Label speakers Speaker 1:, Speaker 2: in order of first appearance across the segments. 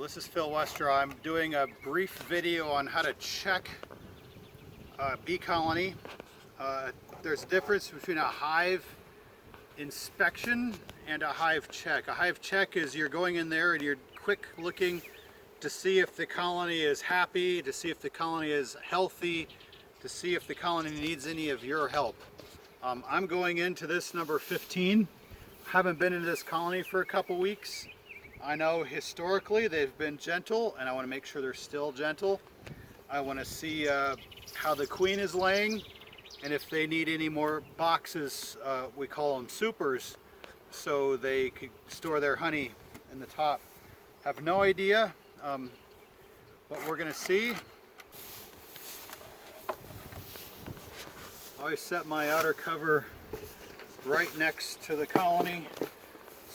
Speaker 1: Well, this is Phil Westra. I'm doing a brief video on how to check a bee colony. There's a difference between a hive inspection and a hive check. A hive check is you're going in there and you're quick looking to see if the colony is happy, to see if the colony is healthy, to see if the colony needs any of your help. I'm going into this number 15. Haven't been into this colony for a couple weeks. I know historically they've been gentle, and I want to make sure they're still gentle. I want to see how the queen is laying, and if they need any more boxes, we call them supers, so they could store their honey in the top. Have no idea what we're going to see. I always set my outer cover right next to the colony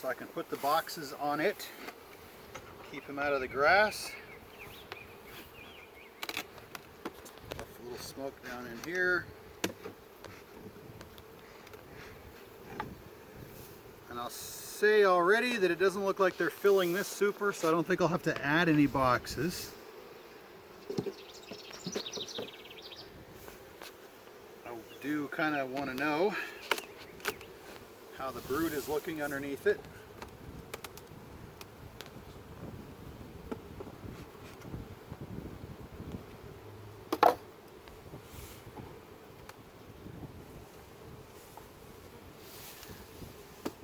Speaker 1: so I can put the boxes on it, keep them out of the grass. A little smoke down in here. And I'll say already that it doesn't look like they're filling this super, so I don't think I'll have to add any boxes. I do kind of want to know how the brood is looking underneath it.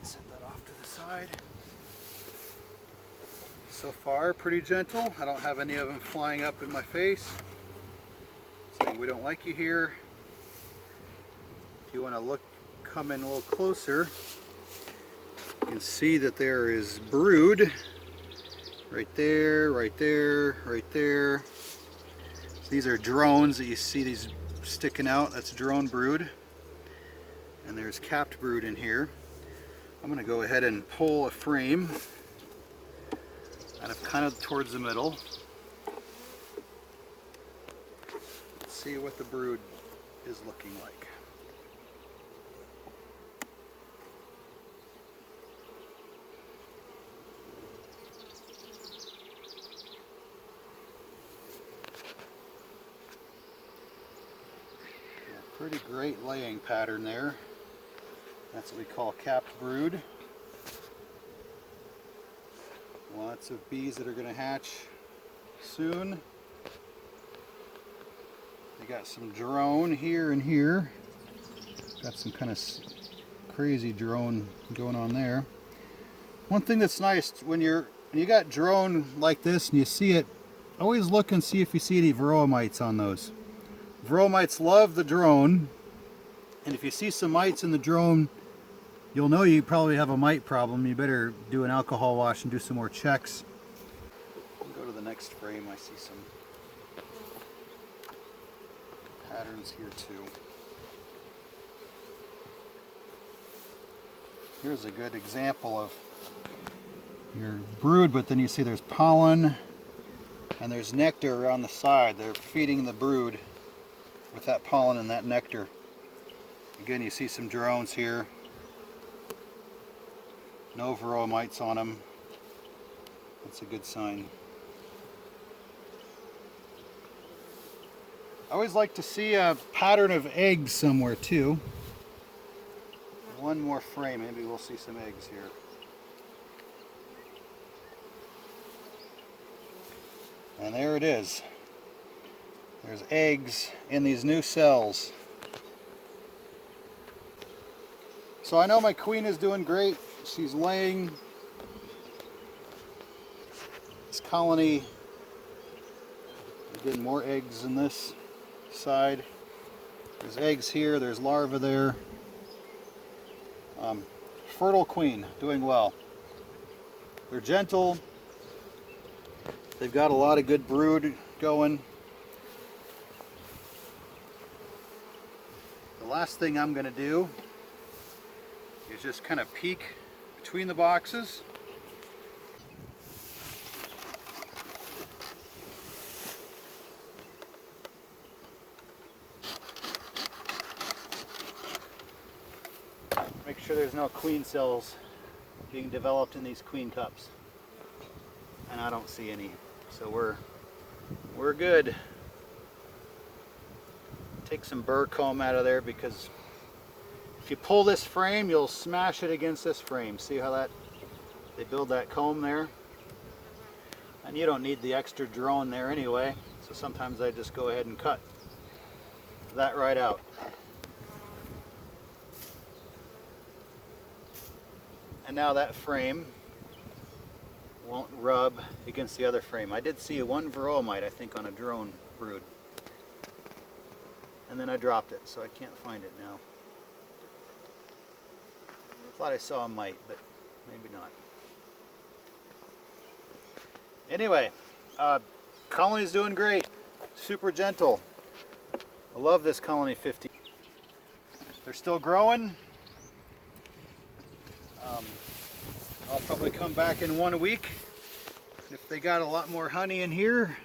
Speaker 1: Set that off to the side. So far, pretty gentle. I don't have any of them flying up in my face, saying we don't like you here. If you want to come in a little closer, you can see that there is brood right there, right there, right there. So these are drones that you see these sticking out. That's drone brood. And there's capped brood in here. I'm going to go ahead and pull a frame kind of towards the middle. Let's see what the brood is looking like. Pretty great laying pattern there. That's what we call capped brood. Lots of bees that are going to hatch soon. You got some drone here and here. Got some kind of crazy drone going on there. One thing that's nice when you got drone like this and you see it, always look and see if you see any varroa mites on those. Varroa mites love the drone, and if you see some mites in the drone, you'll know you probably have a mite problem. You better do an alcohol wash and do some more checks. Go to the next frame. I see some patterns here too. Here's a good example of your brood, but then you see there's pollen and there's nectar around the side. They're feeding the brood with that pollen and that nectar. Again, you see some drones here. No varroa mites on them. That's a good sign. I always like to see a pattern of eggs somewhere too. One more frame, maybe we'll see some eggs here. And there it is. There's eggs in these new cells. So I know my queen is doing great. She's laying. This colony, getting more eggs in this side. There's eggs here, there's larvae there. Fertile queen, doing well. They're gentle. They've got a lot of good brood going. The last thing I'm going to do is just kind of peek between the boxes. Make sure there's no queen cells being developed in these queen cups. And I don't see any. So we're good. Take some burr comb out of there, because if you pull this frame, you'll smash it against this frame. See how they build that comb there? And you don't need the extra drone there anyway, so sometimes I just go ahead and cut that right out. And now that frame won't rub against the other frame. I did see one varroa mite, I think, on a drone brood. And then I dropped it, so I can't find it now. Thought I saw a mite, but maybe not. Anyway, colony's doing great. Super gentle. I love this colony 50. They're still growing. I'll probably come back in 1 week. If they got a lot more honey in here,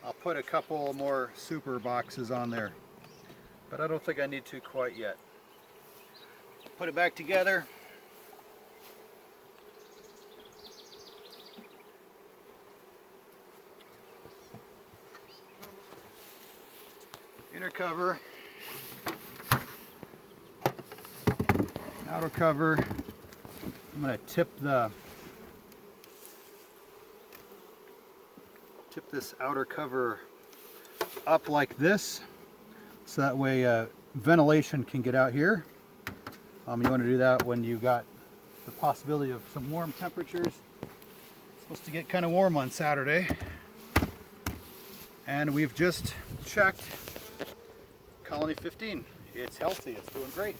Speaker 1: I'll put a couple more super boxes on there. But I don't think I need to quite yet. Put it back together. Inner cover. Outer cover. I'm going to tip this outer cover up like this, so that way ventilation can get out here. You want to do that when you got the possibility of some warm temperatures. It's supposed to get kind of warm on Saturday. And we've just checked colony 15. It's healthy, it's doing great.